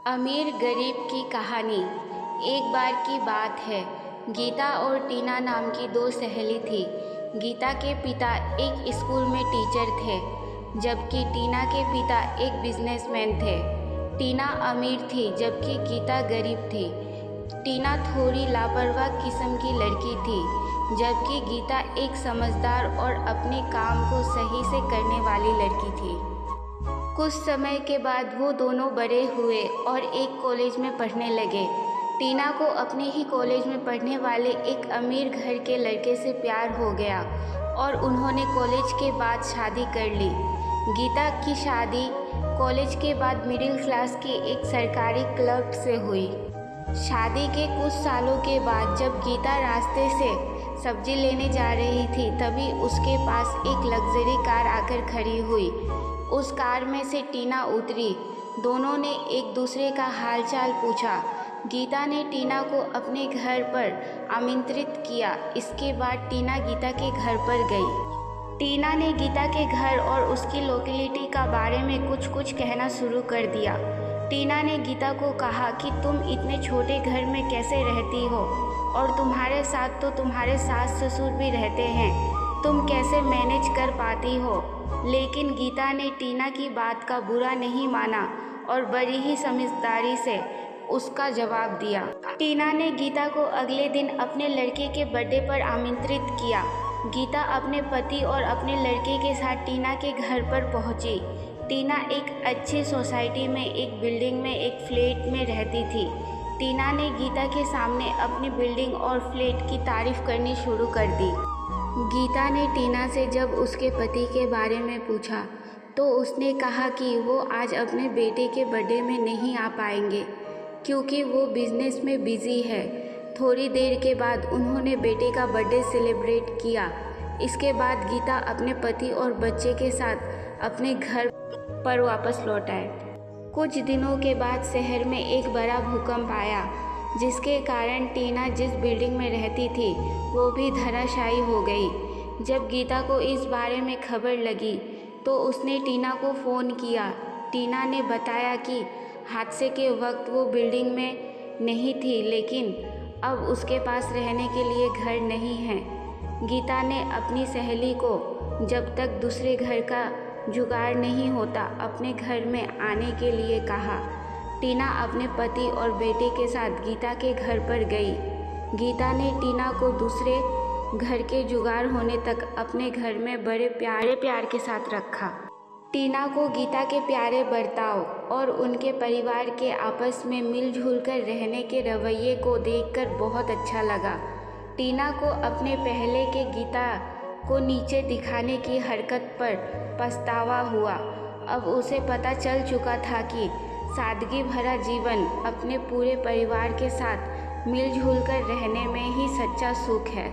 अमीर गरीब की कहानी। एक बार की बात है, गीता और टीना नाम की दो सहेली थी। गीता के पिता एक स्कूल में टीचर थे, जबकि टीना के पिता एक बिजनेसमैन थे। टीना अमीर थी जबकि गीता गरीब थी। टीना थोड़ी लापरवाह किस्म की लड़की थी, जबकि गीता एक समझदार और अपने काम को सही से करने वाली लड़की थी। कुछ समय के बाद वो दोनों बड़े हुए और एक कॉलेज में पढ़ने लगे। टीना को अपने ही कॉलेज में पढ़ने वाले एक अमीर घर के लड़के से प्यार हो गया और उन्होंने कॉलेज के बाद शादी कर ली। गीता की शादी कॉलेज के बाद मिडिल क्लास की एक सरकारी क्लर्क से हुई। शादी के कुछ सालों के बाद जब गीता रास्ते से सब्जी लेने जा रही थी, तभी उसके पास एक लग्जरी कार आकर खड़ी हुई। उस कार में से टीना उतरी। दोनों ने एक दूसरे का हालचाल पूछा। गीता ने टीना को अपने घर पर आमंत्रित किया। इसके बाद टीना गीता के घर पर गई। टीना ने गीता के घर और उसकी लोकेलिटी का बारे में कुछ कहना शुरू कर दिया। टीना ने गीता को कहा कि तुम इतने छोटे घर में कैसे रहती हो और तुम्हारे साथ तो तुम्हारे सास ससुर भी रहते हैं, तुम कैसे मैनेज कर पाती हो। लेकिन गीता ने टीना की बात का बुरा नहीं माना और बड़ी ही समझदारी से उसका जवाब दिया। टीना ने गीता को अगले दिन अपने लड़के के बर्थडे पर आमंत्रित किया। गीता अपने पति और अपने लड़के के साथ टीना के घर पर पहुंची। टीना एक अच्छी सोसाइटी में एक बिल्डिंग में एक फ्लैट में रहती थी। टीना ने गीता के सामने अपनी बिल्डिंग और फ्लैट की तारीफ करनी शुरू कर दी। गीता ने टीना से जब उसके पति के बारे में पूछा तो उसने कहा कि वो आज अपने बेटे के बर्थडे में नहीं आ पाएंगे क्योंकि वो बिजनेस में बिजी है। थोड़ी देर के बाद उन्होंने बेटे का बर्थडे सेलिब्रेट किया। इसके बाद गीता अपने पति और बच्चे के साथ अपने घर पर वापस लौट आए। कुछ दिनों के बाद शहर में एक बड़ा भूकंप आया, जिसके कारण टीना जिस बिल्डिंग में रहती थी वो भी धराशायी हो गई। जब गीता को इस बारे में खबर लगी तो उसने टीना को फ़ोन किया। टीना ने बताया कि हादसे के वक्त वो बिल्डिंग में नहीं थी, लेकिन अब उसके पास रहने के लिए घर नहीं है। गीता ने अपनी सहेली को जब तक दूसरे घर का जुगाड़ नहीं होता अपने घर में आने के लिए कहा। टीना अपने पति और बेटे के साथ गीता के घर पर गई। गीता ने टीना को दूसरे घर के जुगाड़ होने तक अपने घर में बड़े प्यार के साथ रखा। टीना को गीता के प्यारे बर्ताव और उनके परिवार के आपस में मिलजुल कर रहने के रवैये को देखकर बहुत अच्छा लगा। टीना को अपने पहले के गीता को नीचे दिखाने की हरकत पर पछतावा हुआ। अब उसे पता चल चुका था कि सादगी भरा जीवन अपने पूरे परिवार के साथ मिलजुल कर रहने में ही सच्चा सुख है।